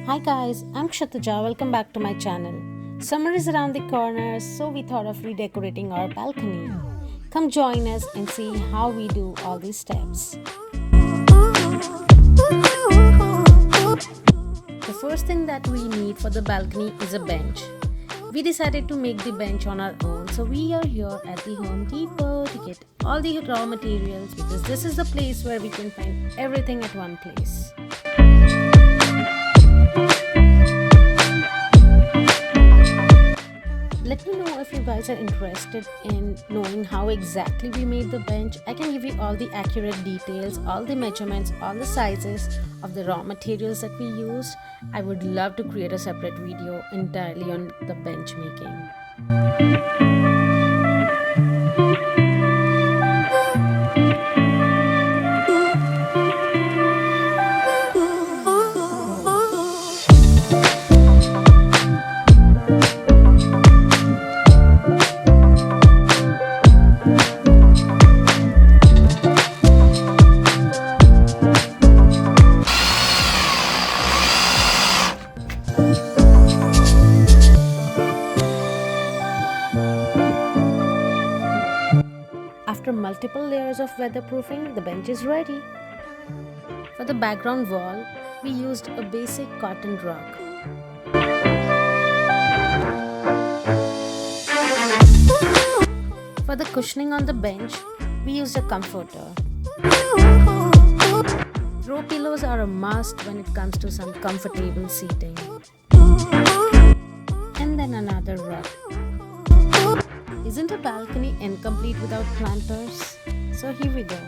Hi guys, I'm Kshatuja. Welcome back to my channel. Summer is around the corner, so we thought of redecorating our balcony. Come join us and see how we do all these steps. The first thing that we need for the balcony is a bench. We decided to make the bench on our own, so we are here at the Home Depot to get all the raw materials because this is the place where we can find everything at one place. Let me know if you guys are interested in knowing how exactly we made the bench. I can give you all the accurate details, all the measurements, all the sizes of the raw materials that we used. I would love to create a separate video entirely on the bench making. After multiple layers of weatherproofing, the bench is ready. For the background wall, we used a basic cotton rug. For the cushioning on the bench, we used a comforter. Throw pillows are a must when it comes to some comfortable seating. And then another rug. Isn't a balcony incomplete without planters? So here we go.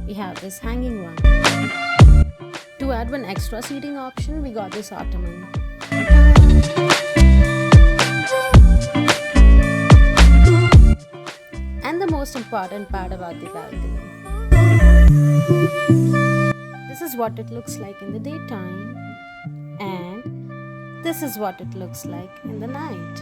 We have this hanging one. To add one extra seating option, we got this ottoman. And the most important part about the balcony. This is what it looks like in the daytime. And this is what it looks like in the night.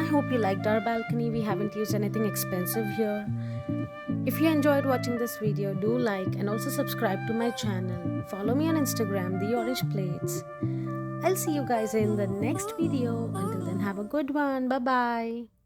Hope you liked our balcony. We haven't used anything expensive here. If you enjoyed watching this video, do like and also subscribe to my channel. Follow me on Instagram, The Orange Plates. I'll see you guys in the next video. Until then, have a good one. Bye bye.